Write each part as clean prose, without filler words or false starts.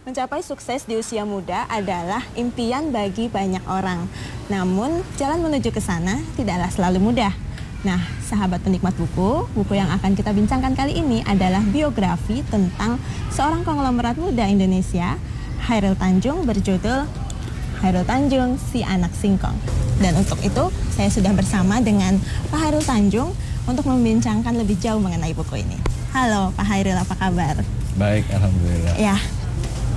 Mencapai sukses di usia muda adalah impian bagi banyak orang. Namun, jalan menuju ke sana tidaklah selalu mudah. Nah, sahabat penikmat buku yang akan kita bincangkan kali ini adalah biografi tentang seorang konglomerat muda Indonesia, Chairil Tanjung, berjudul Chairil Tanjung, Si Anak Singkong. Dan untuk itu, saya sudah bersama dengan Pak Chairil Tanjung untuk membincangkan lebih jauh mengenai buku ini. Halo Pak Chairil, apa kabar? Baik, alhamdulillah. Ya,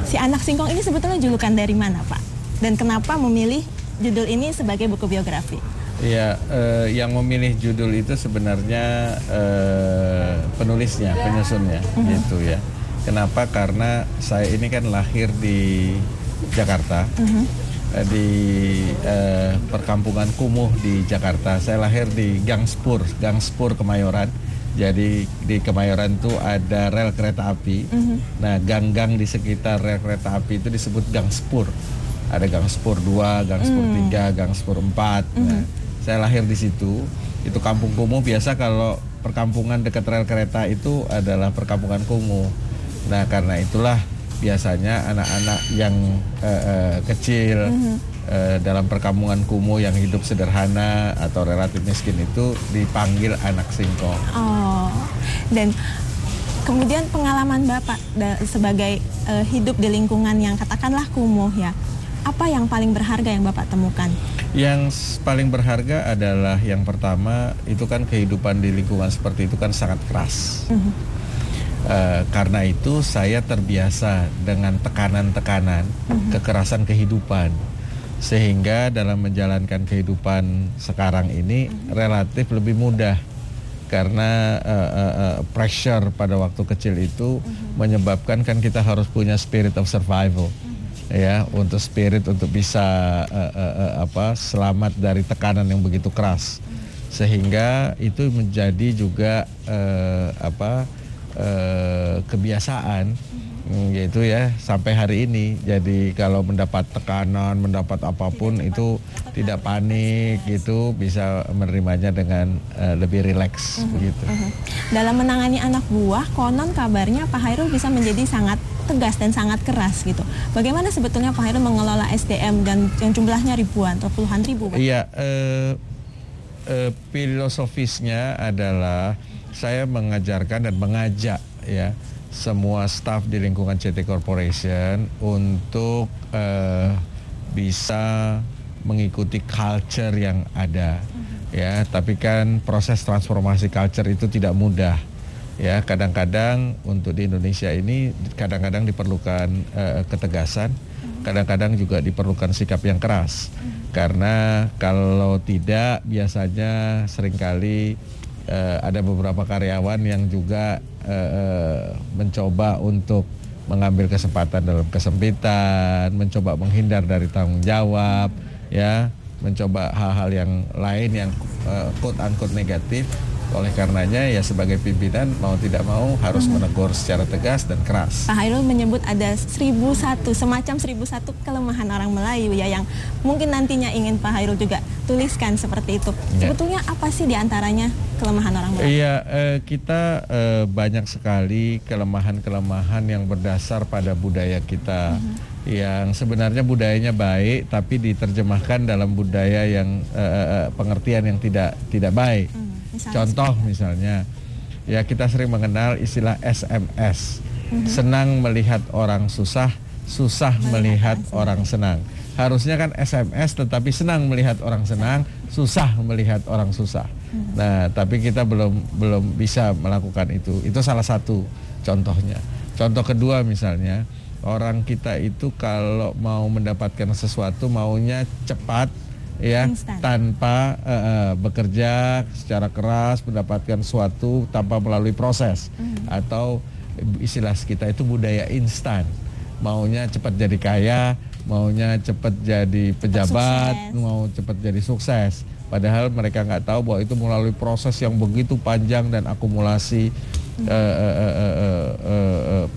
Si Anak Singkong ini sebetulnya julukan dari mana, Pak? Dan kenapa memilih judul ini sebagai buku biografi? Iya, yang memilih judul itu sebenarnya penulisnya, penyusunnya, gitu ya. Kenapa? Karena saya ini kan lahir di Jakarta, di perkampungan kumuh di Jakarta. Saya lahir di Gang Spur Kemayoran. Jadi di Kemayoran itu ada rel kereta api. Nah, gang-gang di sekitar rel kereta api itu disebut Gang Spur. Ada Gang Spur 2, Gang Spur 3, Gang Spur 4. Nah, saya lahir di situ. Itu kampung kumuh. Biasa kalau perkampungan dekat rel kereta itu adalah perkampungan kumuh. Nah, karena itulah biasanya anak-anak yang kecil dalam perkampungan kumuh yang hidup sederhana atau relatif miskin itu dipanggil anak singkong. Oh, dan kemudian pengalaman Bapak sebagai hidup di lingkungan yang katakanlah kumuh ya, apa yang paling berharga yang Bapak temukan? Yang paling berharga adalah yang pertama itu kan kehidupan di lingkungan seperti itu kan sangat keras. Karena itu saya terbiasa dengan tekanan-tekanan, kekerasan kehidupan. Sehingga dalam menjalankan kehidupan sekarang ini relatif lebih mudah. Karena pressure pada waktu kecil itu menyebabkan kan kita harus punya spirit of survival. Ya, untuk spirit untuk bisa selamat dari tekanan yang begitu keras, sehingga itu menjadi juga kebiasaan, yaitu ya sampai hari ini. Jadi kalau mendapat tekanan, mendapat apapun itu tidak panik, gitu, bisa menerimanya dengan lebih rileks begitu. Dalam menangani anak buah, konon kabarnya Pak Chairil bisa menjadi sangat tegas dan sangat keras gitu. Bagaimana sebetulnya Pak Chairil mengelola SDM dan yang jumlahnya ribuan atau puluhan ribu? Iya, filosofisnya adalah saya mengajarkan dan mengajak ya semua staf di lingkungan CT Corporation untuk bisa mengikuti culture yang ada ya. Tapi kan proses transformasi culture itu tidak mudah. Ya, kadang-kadang untuk di Indonesia ini kadang-kadang diperlukan ketegasan, kadang-kadang juga diperlukan sikap yang keras. Karena kalau tidak biasanya seringkali ada beberapa karyawan yang juga mencoba untuk mengambil kesempatan dalam kesempitan, mencoba menghindar dari tanggung jawab, ya, mencoba hal-hal yang lain yang quote-unquote negatif. Oleh karenanya ya sebagai pimpinan mau tidak mau harus menegur secara tegas dan keras. Pak Chairil menyebut ada 1001, semacam 1001 kelemahan orang Melayu ya, yang mungkin nantinya ingin Pak Chairil juga tuliskan seperti itu. Ya. Sebetulnya apa sih diantaranya kelemahan orang Melayu? Iya, kita banyak sekali kelemahan-kelemahan yang berdasar pada budaya kita. Yang sebenarnya budayanya baik tapi diterjemahkan dalam budaya yang pengertian yang tidak baik. Contoh misalnya, ya kita sering mengenal istilah SMS, senang melihat orang susah, susah melihat orang senang. Harusnya kan SMS tetapi senang melihat orang senang, susah melihat orang susah. Nah, tapi kita belum bisa melakukan itu. Itu salah satu contohnya. Contoh kedua misalnya, orang kita itu kalau mau mendapatkan sesuatu maunya cepat. Ya, tanpa bekerja secara keras mendapatkan sesuatu tanpa melalui proses, atau istilah kita itu budaya instan, maunya cepat jadi kaya, maunya cepat jadi pejabat, mau cepat jadi sukses, padahal mereka nggak tahu bahwa itu melalui proses yang begitu panjang dan akumulasi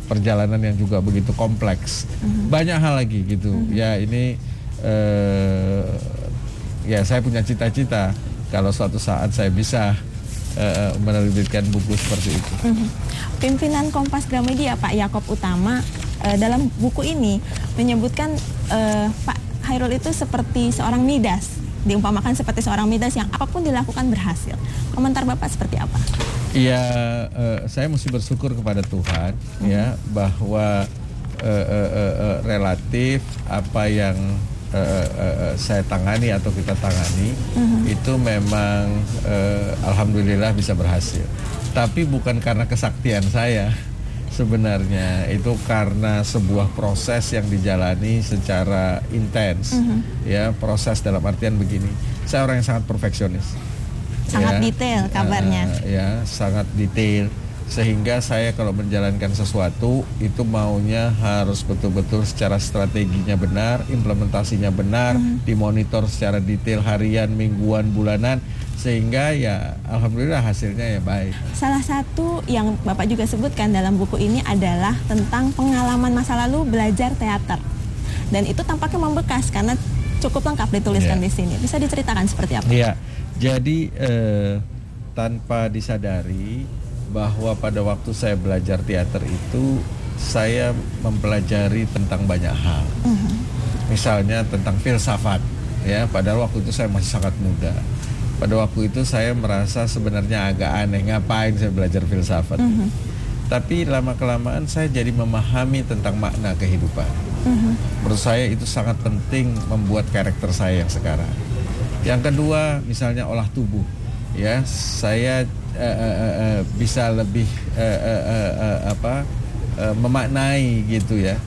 perjalanan yang juga begitu kompleks. Banyak hal lagi gitu. Ya ini ya saya punya cita-cita kalau suatu saat saya bisa menerbitkan buku seperti itu. Pimpinan Kompas Gramedia Pak Yaakob Utama dalam buku ini menyebutkan Pak Khairul itu seperti seorang Midas, diumpamakan seperti seorang Midas yang apapun dilakukan berhasil. Komentar Bapak seperti apa? Iya, saya mesti bersyukur kepada Tuhan ya bahwa relatif apa yang saya tangani atau kita tangani itu memang alhamdulillah bisa berhasil. Tapi bukan karena kesaktian saya. Sebenarnya itu karena sebuah proses yang dijalani secara intens, ya, proses dalam artian begini. Saya orang yang sangat perfeksionis, sangat ya, detail kabarnya. Ya, sangat detail. Sehingga saya kalau menjalankan sesuatu itu maunya harus betul-betul secara strateginya benar, implementasinya benar, dimonitor secara detail harian, mingguan, bulanan. Sehingga ya alhamdulillah hasilnya ya baik. Salah satu yang Bapak juga sebutkan dalam buku ini adalah tentang pengalaman masa lalu belajar teater. Dan itu tampaknya membekas karena cukup lengkap dituliskan di sini. Bisa diceritakan seperti apa? Iya, jadi tanpa disadari bahwa pada waktu saya belajar teater itu saya mempelajari tentang banyak hal. Misalnya tentang filsafat, ya, padahal waktu itu saya masih sangat muda. Pada waktu itu saya merasa sebenarnya agak aneh, ngapain saya belajar filsafat. Tapi lama-kelamaan saya jadi memahami tentang makna kehidupan. Menurut saya itu sangat penting membuat karakter saya yang sekarang. Yang kedua, misalnya olah tubuh. Ya, saya bisa lebih memaknai gitu ya.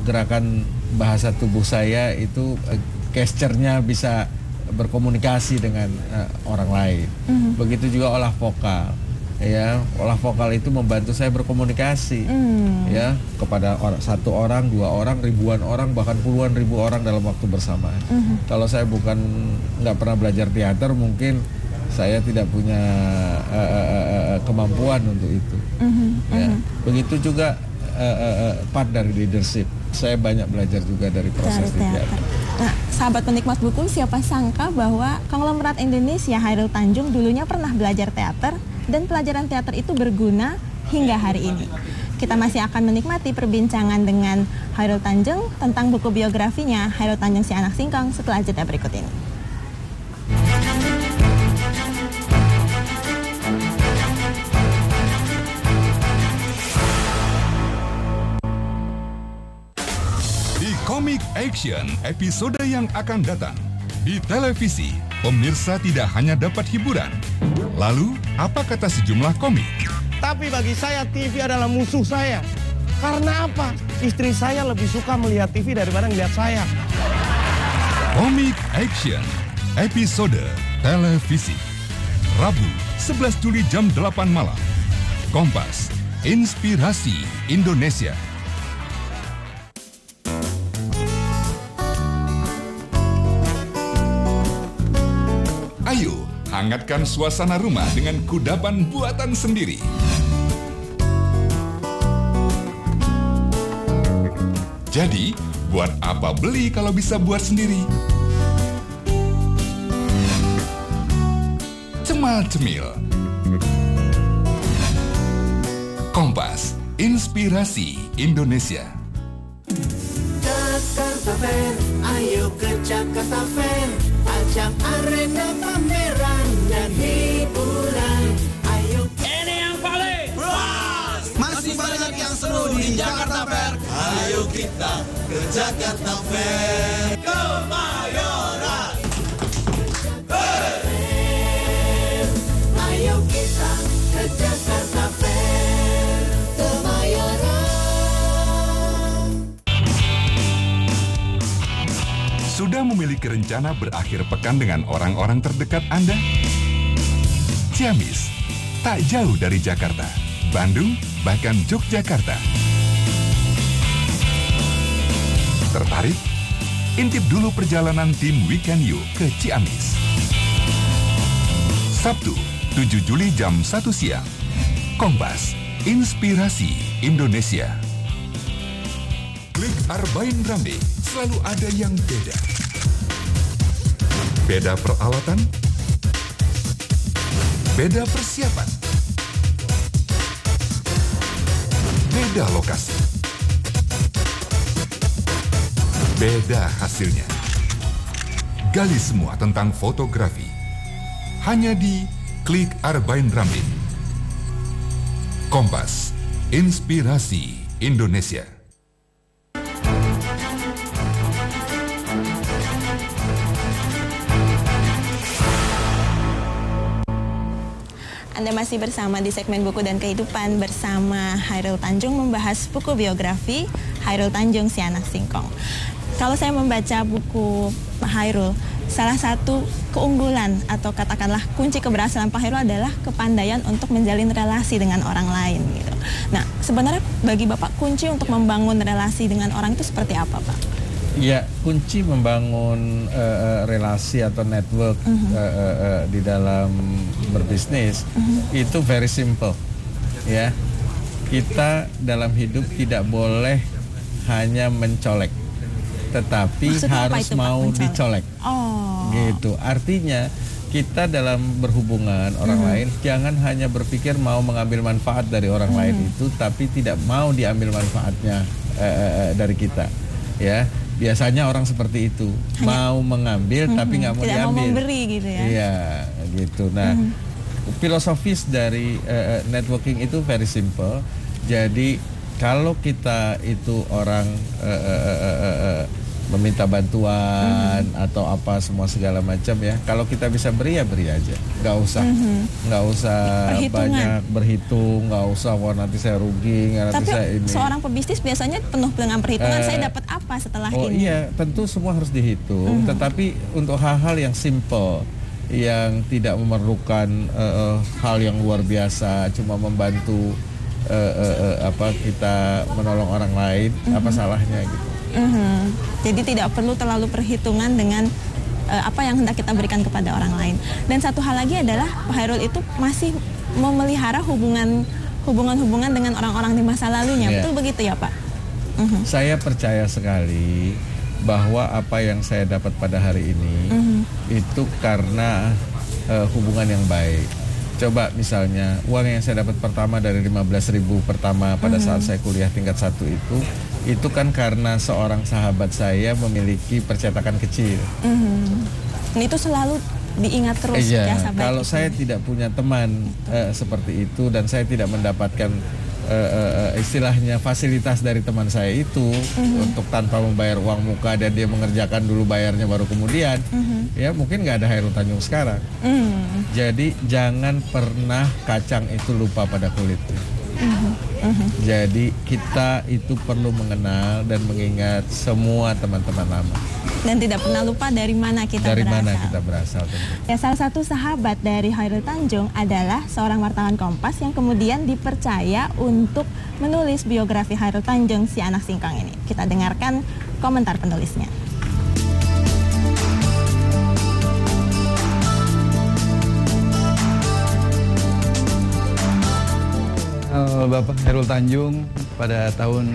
Gerakan bahasa tubuh saya itu gesturnya bisa berkomunikasi dengan orang lain. Begitu juga olah vokal, ya, olah vokal itu membantu saya berkomunikasi, ya, kepada satu orang, dua orang, ribuan orang, bahkan puluhan ribu orang dalam waktu bersamaan. Kalau saya nggak pernah belajar teater, mungkin saya tidak punya kemampuan untuk itu. Ya. Begitu juga part dari leadership. Saya banyak belajar juga dari proses di teater. Nah, sahabat penikmat buku, siapa sangka bahwa konglomerat Indonesia Khairul Tanjung dulunya pernah belajar teater dan pelajaran teater itu berguna hingga hari ini. Kita masih akan menikmati perbincangan dengan Khairul Tanjung tentang buku biografinya Khairul Tanjung Si Anak Singkong setelah jeda berikut ini. Comic Action episode yang akan datang. Di televisi, pemirsa tidak hanya dapat hiburan. Lalu, apa kata sejumlah komik? Tapi bagi saya TV adalah musuh saya. Karena apa? Istri saya lebih suka melihat TV daripada melihat saya. Comic Action episode televisi. Rabu, 11 Juli jam 8 malam. Kompas, Inspirasi Indonesia. Ayo, hangatkan suasana rumah dengan kudapan buatan sendiri. Jadi, buat apa beli kalau bisa buat sendiri? Cemal-cemil. Kompas, Inspirasi Indonesia. Jakarta Fair, ayo ke Jakarta Fair. Ajang arena pameran dan hiburan. Ayo, ini yang paling masih banyak yang seru di Jakarta Fair. Ayo kita ke Jakarta Fair. Kemayoran. Ayo kita ke Jakarta Fair. Kemayoran. Sudah memiliki rencana berakhir pekan dengan orang-orang terdekat Anda? Ciamis, tak jauh dari Jakarta, Bandung, bahkan Yogyakarta. Tertarik? Intip dulu perjalanan tim Weekend You ke Ciamis. Sabtu, 7 Juli jam 1 siang. Kompas, Inspirasi Indonesia. Klik Arbain Rambe, selalu ada yang beda. Beda peralatan, beda persiapan, beda lokasi. beda hasilnya. Gali semua tentang fotografi hanya di Klik Arbain Ramli. Kompas, inspirasi Indonesia. Anda masih bersama di segmen Buku dan Kehidupan bersama Hairul Tanjung membahas buku biografi Hairul Tanjung Si Anak Singkong. Kalau saya membaca buku Pak Hairul, salah satu keunggulan atau katakanlah kunci keberhasilan Pak Hairul adalah kepandaian untuk menjalin relasi dengan orang lain gitu. Nah, sebenarnya bagi Bapak kunci untuk membangun relasi dengan orang itu seperti apa, Pak? Ya, kunci membangun relasi atau network di dalam berbisnis itu very simple. Ya, kita dalam hidup tidak boleh hanya mencolek, tetapi Maksudnya harus itu, Pak, mau mencolek? dicolek. Oh. Gitu. Artinya kita dalam berhubungan orang lain jangan hanya berpikir mau mengambil manfaat dari orang lain itu, tapi tidak mau diambil manfaatnya dari kita. Ya. Biasanya orang seperti itu, mau mengambil tapi nggak mau tidak diambil. Mau memberi gitu ya. Iya, gitu. Nah, filosofis dari networking itu very simple. Jadi kalau kita itu orang meminta bantuan atau apa semua segala macam ya, kalau kita bisa beri ya beri aja, nggak usah banyak berhitung, nggak usah wah nanti saya rugi, nanti Tapi saya ini. seorang pebisnis biasanya penuh dengan perhitungan, saya dapat apa setelah Oh ini? iya, tentu semua harus dihitung, tetapi untuk hal-hal yang simple, yang tidak memerlukan hal yang luar biasa, cuma membantu kita menolong orang lain, apa salahnya gitu. Jadi tidak perlu terlalu perhitungan dengan apa yang hendak kita berikan kepada orang lain. Dan satu hal lagi adalah Pak Hairul itu masih memelihara hubungan-hubungan dengan orang-orang di masa lalunya. Yeah. Betul begitu ya, Pak? Saya percaya sekali bahwa apa yang saya dapat pada hari ini itu karena hubungan yang baik. Coba misalnya uang yang saya dapat pertama dari 15.000 pertama pada saat saya kuliah tingkat 1 itu kan karena seorang sahabat saya memiliki percetakan kecil. Dan itu selalu diingat terus jasa baik kalau itu. saya tidak punya teman seperti itu dan saya tidak mendapatkan istilahnya fasilitas dari teman saya itu untuk tanpa membayar uang muka dan dia mengerjakan dulu bayarnya baru kemudian ya mungkin nggak ada Hairul Tanjung sekarang. Jadi jangan pernah kacang itu lupa pada kulitnya. Jadi kita itu perlu mengenal dan mengingat semua teman-teman lama. Dan tidak pernah lupa dari mana kita Dari berasal. mana kita berasal tentu. Ya, salah satu sahabat dari Hairul Tanjung adalah seorang wartawan Kompas yang kemudian dipercaya untuk menulis biografi Hairul Tanjung Si Anak Singkong ini. Kita dengarkan komentar penulisnya. Bapak Hairul Tanjung pada tahun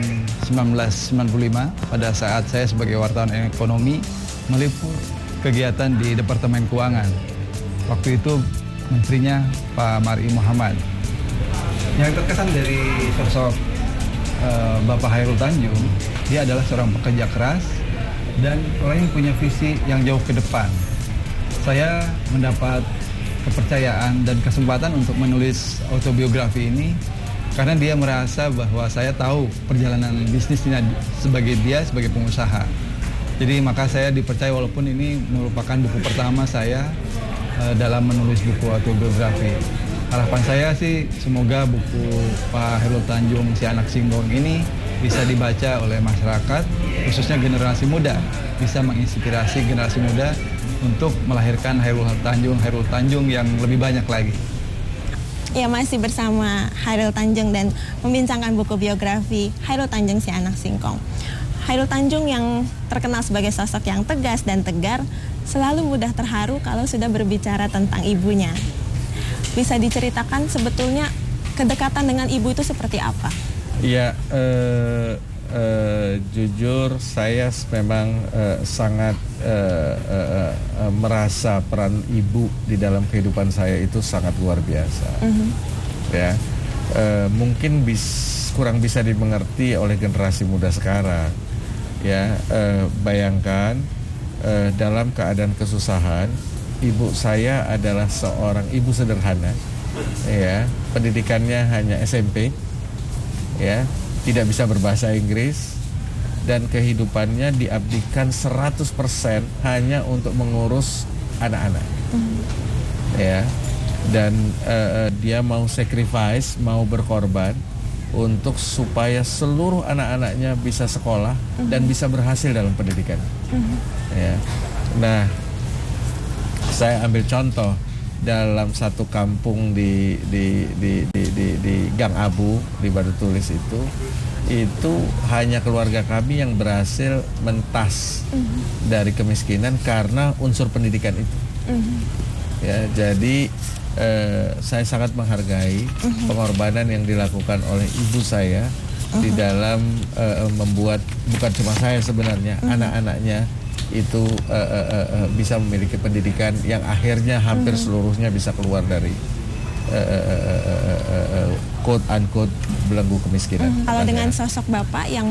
1995 pada saat saya sebagai wartawan ekonomi meliput kegiatan di Departemen Keuangan. Waktu itu menterinya Pak Mar'i Muhammad. Yang terkesan dari sosok Bapak Hairul Tanjung, dia adalah seorang pekerja keras dan orang yang punya visi yang jauh ke depan. Saya mendapat kepercayaan dan kesempatan untuk menulis autobiografi ini karena dia merasa bahwa saya tahu perjalanan bisnisnya sebagai pengusaha. Jadi maka saya dipercaya walaupun ini merupakan buku pertama saya dalam menulis buku autobiografi. Harapan saya sih semoga buku Pak Hairul Tanjung Si Anak Singkong ini bisa dibaca oleh masyarakat, khususnya generasi muda, bisa menginspirasi generasi muda untuk melahirkan Hairul Tanjung yang lebih banyak lagi. Ya, masih bersama Hairul Tanjung dan membincangkan buku biografi Hairul Tanjung Si Anak Singkong. Hairul Tanjung yang terkenal sebagai sosok yang tegas dan tegar, selalu mudah terharu kalau sudah berbicara tentang ibunya. Bisa diceritakan sebetulnya kedekatan dengan ibu itu seperti apa? Ya, jujur saya memang sangat merasa peran ibu di dalam kehidupan saya itu sangat luar biasa. Ya, mungkin kurang bisa dimengerti oleh generasi muda sekarang. ya bayangkan dalam keadaan kesusahan, ibu saya adalah seorang ibu sederhana, ya pendidikannya hanya SMP, ya tidak bisa berbahasa Inggris, dan kehidupannya diabdikan 100% hanya untuk mengurus anak-anak, ya. Dan dia mau sacrifice, mau berkorban untuk supaya seluruh anak-anaknya bisa sekolah dan bisa berhasil dalam pendidikan. Ya. Nah, saya ambil contoh dalam satu kampung di Gang Abu di Batu Tulis itu hanya keluarga kami yang berhasil mentas dari kemiskinan karena unsur pendidikan itu. Ya, jadi saya sangat menghargai pengorbanan yang dilakukan oleh ibu saya di dalam membuat, bukan cuma saya sebenarnya, anak-anaknya itu bisa memiliki pendidikan yang akhirnya hampir seluruhnya bisa keluar dari quote unquote belenggu kemiskinan. Kalau dengan sosok Bapak yang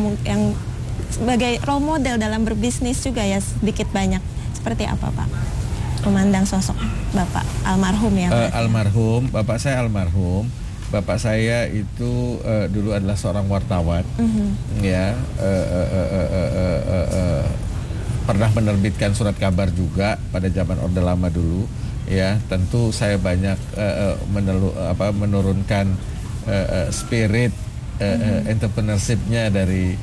sebagai role model dalam berbisnis juga ya sedikit banyak, seperti apa Pak? Memandang sosok Bapak almarhum ya? Almarhum, Bapak saya almarhum. Bapak saya itu dulu adalah seorang wartawan, ya, pernah menerbitkan surat kabar juga pada zaman Orde Lama dulu, ya. Tentu saya banyak menurunkan spirit entrepreneurship-nya dari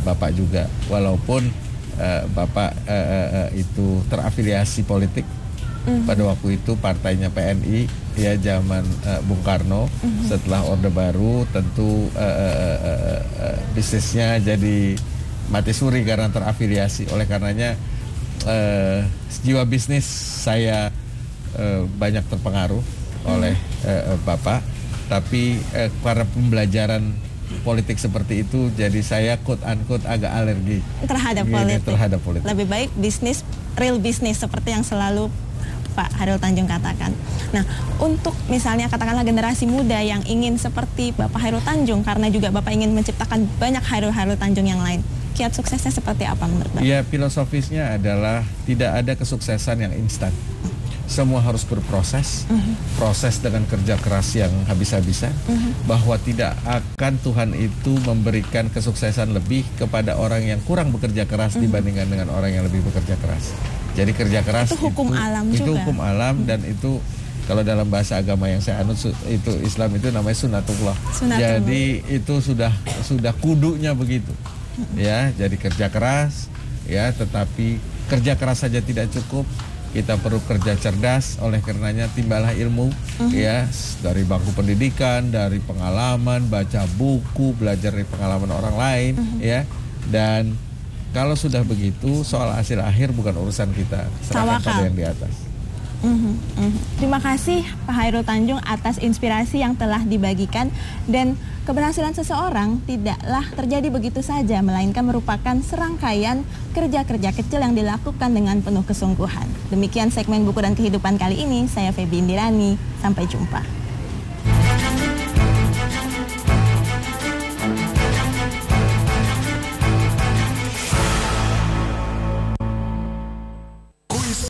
Bapak juga, walaupun Bapak itu terafiliasi politik pada waktu itu, partainya PNI, ya, zaman Bung Karno. Setelah Orde Baru tentu bisnisnya jadi mati suri karena terafiliasi. Oleh karenanya jiwa bisnis saya banyak terpengaruh oleh Bapak, tapi karena pembelajaran politik seperti itu, jadi saya quote unquote agak alergi terhadap politik. Lebih baik bisnis, real bisnis seperti yang selalu Pak Hairul Tanjung katakan. Nah, untuk misalnya katakanlah generasi muda yang ingin seperti Bapak Hairul Tanjung, karena juga Bapak ingin menciptakan banyak Hairul Tanjung yang lain, kiat suksesnya seperti apa menurut Bapak? Ya, filosofisnya adalah tidak ada kesuksesan yang instan. Semua harus berproses, proses dengan kerja keras yang habis-habisan, bahwa tidak akan Tuhan itu memberikan kesuksesan lebih kepada orang yang kurang bekerja keras dibandingkan dengan orang yang lebih bekerja keras. Jadi kerja keras itu hukum alam juga. Itu hukum alam, dan itu kalau dalam bahasa agama yang saya anut itu Islam itu namanya sunatullah. Jadi itu sudah kudunya begitu. Ya, jadi kerja keras, ya, tetapi kerja keras saja tidak cukup. Kita perlu kerja cerdas, oleh karenanya timbalah ilmu, ya, dari bangku pendidikan, dari pengalaman, baca buku, belajar dari pengalaman orang lain, ya. Dan kalau sudah begitu, soal hasil akhir bukan urusan kita, serahkan pada yang di atas. Terima kasih Pak Hairul Tanjung atas inspirasi yang telah dibagikan, dan keberhasilan seseorang tidaklah terjadi begitu saja, melainkan merupakan serangkaian kerja-kerja kecil yang dilakukan dengan penuh kesungguhan. Demikian segmen Buku dan Kehidupan kali ini, saya Feby Indirani, sampai jumpa.